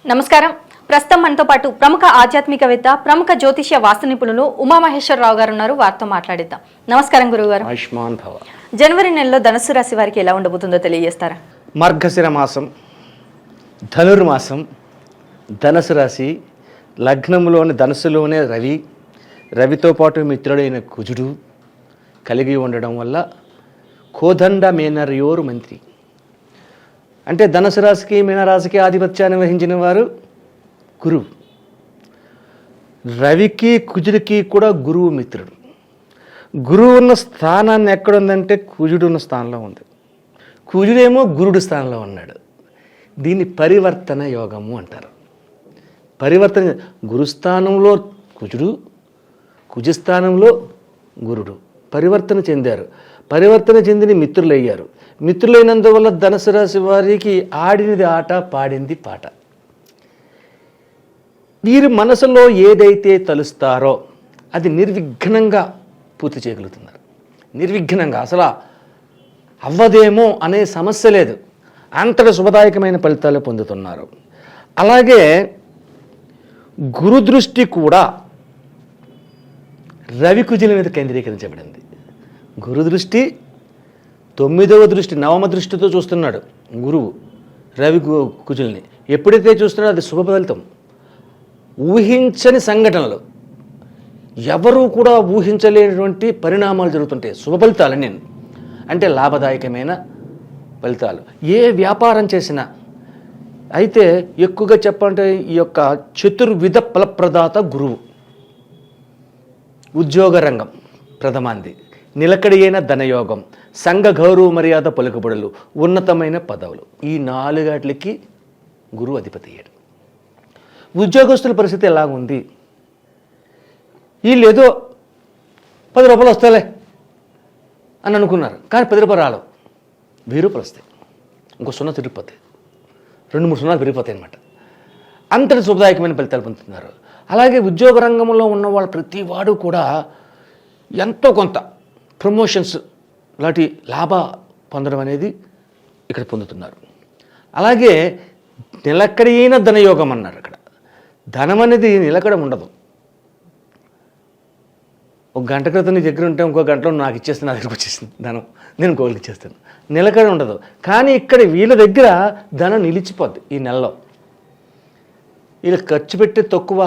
నమస్కారం. ప్రస్తుతం మనతో పాటు ప్రముఖ ఆధ్యాత్మికవేత్త, ప్రముఖ జ్యోతిష్య వాస్తు నిపుణులు ఉమామహేశ్వరరావు గారు ఉన్నారు. వారితో మాట్లాడిద్దాం. నమస్కారం గురువుగారు. ఆయుష్మాన్ భవ. జనవరి నెలలో ధనుసు రాశి వారికి ఎలా ఉండబోతుందో తెలియజేస్తారా? మార్గశిర మాసం, ధనుర్మాసం, ధనుసు రాశి, లగ్నంలోని ధనుసులోనే రవితో పాటు మిత్రుడైన కుజుడు కలిగి ఉండడం వల్ల కోదండ మేనరయోరు మంత్రి. అంటే ధనుసు రాశికి మీనరాశికి ఆధిపత్యాన్ని వహించిన వారు గురువు. రవికి కుజుడికి కూడా గురువు మిత్రుడు. గురువు ఉన్న స్థానాన్ని ఎక్కడుందంటే కుజుడు ఉన్న స్థానంలో ఉంది. కుజుడేమో గురుడు స్థానంలో ఉన్నాడు. దీన్ని పరివర్తన యోగము అంటారు. పరివర్తన, గురుస్థానంలో కుజుడు, కుజస్థానంలో గురుడు పరివర్తన చెందారు. పరివర్తన చెందిన మిత్రులయ్యారు. మిత్రులైనందువల్ల ధనుసు రాశి వారికి ఆడినది ఆట, పాడింది పాట. వీరు మనసులో ఏదైతే తలుస్తారో అది నిర్విఘ్నంగా పూర్తి చేయగలుగుతున్నారు. నిర్విఘ్నంగా, అసలు అవ్వదేమో అనే సమస్య లేదు. అంతటి శుభదాయకమైన ఫలితాలు పొందుతున్నారు. అలాగే గురు దృష్టి కూడా రవి కుజుల మీద కేంద్రీకరించబడింది. గురు దృష్టి 9వ దృష్టి, నవమ దృష్టితో చూస్తున్నాడు గురువు రవి కుజుల్ని. ఎప్పుడైతే చూస్తున్నాడో అది శుభ ఫలితం. ఊహించని సంఘటనలు, ఎవరూ కూడా ఊహించలేనటువంటి పరిణామాలు జరుగుతుంటాయి. శుభ ఫలితాలు నేను అంటే లాభదాయకమైన ఫలితాలు. ఏ వ్యాపారం చేసినా, అయితే ఎక్కువగా చెప్పాలంటే ఈ యొక్క చతుర్విధ ఫలప్రదాత గురువు. ఉద్యోగ రంగం ప్రథమాంది, నిలకడి అయిన ధనయోగం, సంఘ గౌరవ మర్యాద పలుకుబడులు, ఉన్నతమైన పదవులు, ఈ 4 గురువు అధిపతి అయ్యాడు. ఉద్యోగస్తుల పరిస్థితి ఎలాగుంది? వీళ్ళు ఏదో 10 రూపాయలు వస్తాలే అని అనుకున్నారు, కానీ 10 రూపాయలు రాలు, 1000 రూపాయలు వస్తాయి. ఇంకో 0 తిరిగిపోతాయి, 2-3 సున్నాలు పెరిగిపోతాయి అన్నమాట. అంతటి శుభదాయకమైన ఫలితాలు పొందుతున్నారు. అలాగే ఉద్యోగ రంగంలో ఉన్న వాళ్ళు ప్రతి వాడు కూడా ఎంతో కొంత ప్రమోషన్స్ లాంటి లాభ పొందడం అనేది ఇక్కడ పొందుతున్నారు. అలాగే నిలకడైన ధనయోగం అన్నారు. అక్కడ ధనం అనేది నిలకడ ఉండదు. ఒక గంట క్రితం నీ దగ్గర ఉంటే ఇంకో గంటలో నాకు ఇచ్చేస్తే నా దగ్గరకు వచ్చేసింది ధనం, నేను ఇంకొకరికి ఇచ్చేస్తాను. నిలకడ ఉండదు. కానీ ఇక్కడ వీళ్ళ దగ్గర ధనం నిలిచిపోద్ది. ఈ నెలలో వీళ్ళు ఖర్చు పెట్టే తక్కువ,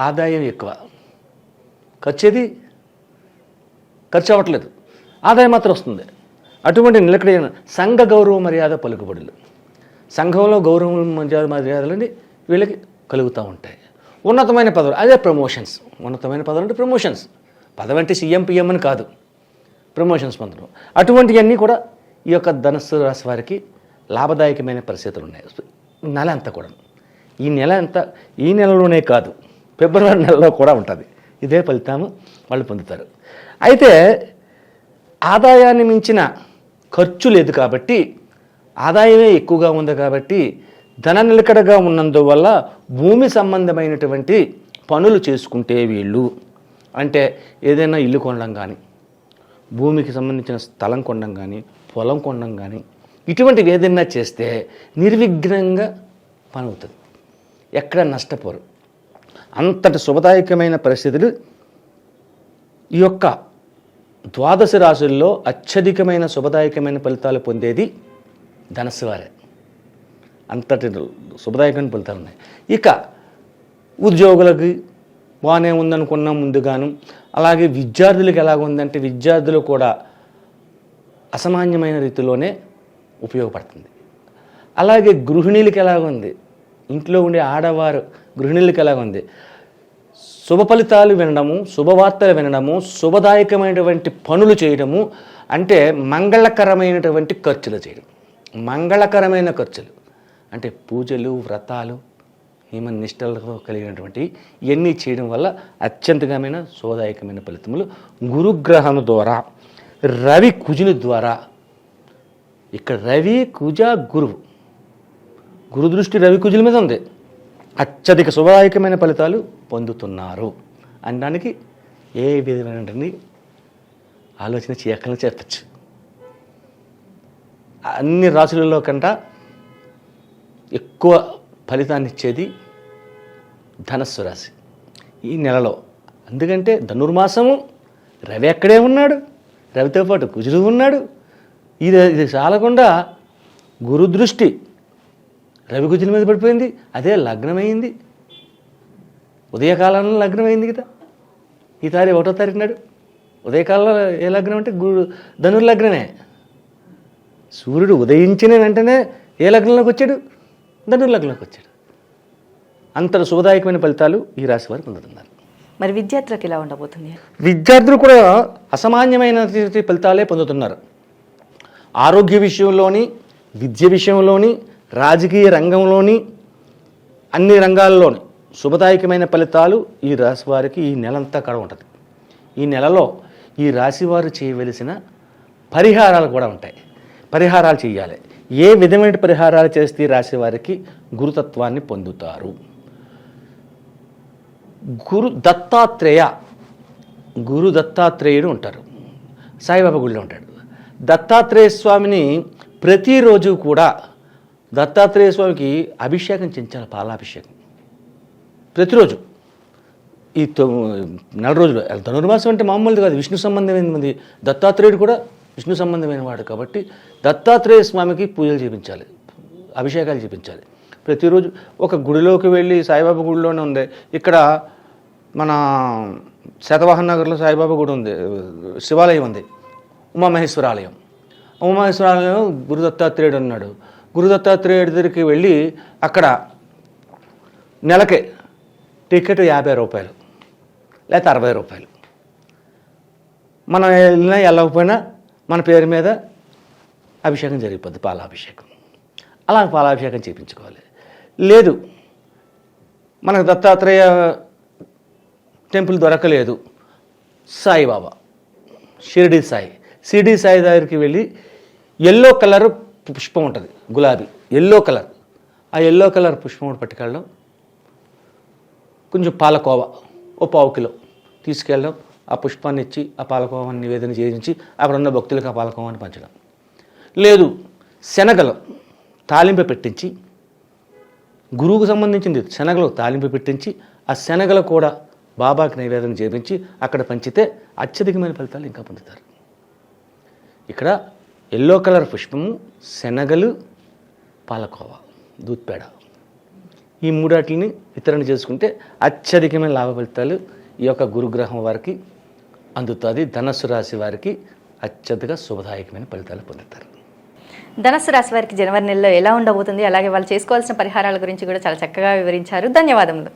ఆదాయం ఎక్కువ. ఖర్చు అవ్వట్లేదు, ఆదాయం మాత్రం వస్తుంది. అటువంటి నిలకడైన సంఘ గౌరవ మర్యాద పలుకుబడులు, సంఘంలో గౌరవం మర్యాదలని వీళ్ళకి కలుగుతూ ఉంటాయి. ఉన్నతమైన పదవులు, అదే ప్రమోషన్స్. ఉన్నతమైన పదవులు అంటే ప్రమోషన్స్. పదవి అంటే సీఎం పిఎం అని కాదు, ప్రమోషన్స్ పొందడం. అటువంటివన్నీ కూడా ఈ యొక్క ధనుస్సు రాశి వారికి లాభదాయకమైన పరిస్థితులు ఉన్నాయి. నెల అంతా కూడా, ఈ నెలలోనే కాదు, ఫిబ్రవరి నెలలో కూడా ఉంటుంది. ఇదే ఫలితాము వాళ్ళు పొందుతారు. అయితే ఆదాయాన్ని మించిన ఖర్చు లేదు కాబట్టి, ఆదాయమే ఎక్కువగా ఉంది కాబట్టి ధన నిలకడగా ఉన్నందువల్ల భూమి సంబంధమైనటువంటి పనులు చేసుకుంటే వీళ్ళు, అంటే ఏదైనా ఇల్లు కొనడం కానీ, భూమికి సంబంధించిన స్థలం కొనడం కానీ, పొలం కొనడం కానీ, ఇటువంటివి ఏదైనా చేస్తే నిర్విఘ్నంగా పని అవుతుంది. ఎక్కడ నష్టపోరు. అంతటి శుభదాయకమైన పరిస్థితులు ఈ యొక్క ద్వాదశ రాశుల్లో అత్యధికమైన శుభదాయకమైన ఫలితాలు పొందేది ధనుస్సు వారే. అంతటి శుభదాయకమైన ఫలితాలు ఉన్నాయి. ఇక ఉద్యోగులకి బాగానే ఉందనుకున్నాం ముందుగాను. అలాగే విద్యార్థులకు ఎలాగ ఉందంటే, విద్యార్థులు కూడా అసామాన్యమైన రీతిలోనే ఉపయోగపడుతుంది. అలాగే గృహిణీలకి ఎలాగుంది, ఇంట్లో ఉండే ఆడవారు గృహిణులకి ఎలాగుంది, శుభ ఫలితాలు వినడము, శుభవార్తలు వినడము, శుభదాయకమైనటువంటి పనులు చేయడము, అంటే మంగళకరమైనటువంటి ఖర్చులు చేయడం. మంగళకరమైన ఖర్చులు అంటే పూజలు, వ్రతాలు, నిష్టలతో కలిగినటువంటి ఇవన్నీ చేయడం వల్ల అత్యంతమైన శుభదాయకమైన ఫలితములు గురుగ్రహం ద్వారా, రవి కుజుని ద్వారా. ఇక్కడ రవి కుజ గురువు, గురు దృష్టి రవి కుజుల మీద ఉంది. అత్యధిక శుభదాయకమైన ఫలితాలు పొందుతున్నారు అనడానికి ఏ విధమైనటువంటి ఆలోచన చేయక్కలని చెప్పచ్చు. అన్ని రాశులలో కంట ఎక్కువ ఫలితాన్ని ఇచ్చేది ధనస్సు రాశి ఈ నెలలో. ఎందుకంటే ధనుర్మాసము, రవి అక్కడే ఉన్నాడు, రవితో పాటు కుజుడు ఉన్నాడు. ఇది చాలకుండా గురు దృష్టి రవి కుజుల మీద పడిపోయింది. అదే లగ్నమైంది, ఉదయకాలంలో లగ్నమైంది కదా. ఈ 1వ తారీఖు నాడు ఉదయకాలంలో ఏ లగ్నం అంటే ధనుర్లగ్నమే. సూర్యుడు ఉదయించిన వెంటనే ఏ లగ్నంలోకి వచ్చాడు? ధనుర్లగ్నంలోకి వచ్చాడు. అంతటి శుభదాయకమైన ఫలితాలు ఈ రాశి వారు పొందుతున్నారు. మరి విద్యార్థులకు ఎలా ఉండబోతుంది? విద్యార్థులు కూడా అసామాన్యమైన ఫలితాలే పొందుతున్నారు. ఆరోగ్య విషయంలోని, విద్య విషయంలోని, రాజకీయ రంగంలోని, అన్ని రంగాల్లోని శుభదాయకమైన ఫలితాలు ఈ రాశి వారికి ఈ నెలంతా కూడా ఉంటుంది. ఈ నెలలో ఈ రాశి వారు చేయవలసిన పరిహారాలు కూడా ఉంటాయి. పరిహారాలు చేయాలి. ఏ విధమైన పరిహారాలు చేస్తే ఈ రాశి వారికి గురుతత్వాన్ని పొందుతారు? గురు దత్తాత్రేయుడు ఉంటారు, సాయిబాబా గుడిలో ఉంటాడు. దత్తాత్రేయ స్వామిని ప్రతిరోజు కూడా దత్తాత్రేయ స్వామికి అభిషేకం చేయించాలి, పాలాభిషేకం ప్రతిరోజు. ఈ 4 రోజులు. ధనుర్మాసం అంటే మామూలుది కాదు, విష్ణు సంబంధమైనది. దత్తాత్రేయుడు కూడా విష్ణు సంబంధమైన వాడు కాబట్టి దత్తాత్రేయ స్వామికి పూజలు చేయించాలి, అభిషేకాలు చేయించాలి ప్రతిరోజు. ఒక గుడిలోకి వెళ్ళి, సాయిబాబా గుడిలోనే ఉంది, ఇక్కడ మన శాతవాహన్ నగర్లో సాయిబాబా గుడి ఉంది, శివాలయం ఉంది, ఉమామహేశ్వర ఆలయం. ఉమామహేశ్వర ఆలయం గురు దత్తాత్రేయుడు ఉన్నాడు. గురు దత్తాత్రేయుడి దగ్గరికి వెళ్ళి అక్కడ నెలకే టికెట్ 50 రూపాయలు లేకపోతే 60 రూపాయలు. మనం వెళ్ళినా వెళ్ళకపోయినా మన పేరు మీద అభిషేకం జరిగిపోద్ది, పాలాభిషేకం. అలా పాలాభిషేకం చేయించుకోవాలి. లేదు మనకు దత్తాత్రేయ టెంపుల్ దొరకలేదు, సాయిబాబా షిరిడి సాయి దగ్గరికి వెళ్ళి ఎల్లో కలర్ పుష్పం ఉంటుంది, గులాబీ ఎల్లో కలర్. ఆ ఎల్లో కలర్ పుష్పం పట్టుకెళ్ళడం, కొంచెం పాలకోవా ఓ 1/4 కిలో తీసుకెళ్ళడం, ఆ పుష్పాన్ని ఇచ్చి ఆ పాలకోవాన్ని నివేదన చేయించి అక్కడ ఉన్న భక్తులకు ఆ పాలకోవాన్ని పంచడం. లేదు శనగలు తాలింపు పెట్టించి, గురువుకు సంబంధించింది శనగలు తాలింపు పెట్టించి ఆ శనగలు కూడా బాబాకి నివేదన చేయించి అక్కడ పంచితే అత్యధికమైన ఫలితాలు ఇంకా పొందుతారు. ఇక్కడ ఎల్లో కలర్ పుష్పము, శనగలు, పాలకోవా, దూద్పేడ, ఈ 3 వితరణ చేసుకుంటే అత్యధికమైన లాభ ఫలితాలు ఈ యొక్క గురుగ్రహం వారికి అందుతుంది. ధనస్సు రాశి వారికి అత్యధిక శుభదాయకమైన ఫలితాలు పొందుతారు. ధనస్సు రాశి వారికి జనవరి నెలలో ఎలా ఉండబోతుంది, అలాగే వాళ్ళు చేసుకోవాల్సిన పరిహారాల గురించి కూడా చాలా చక్కగా వివరించారు. ధన్యవాదములు.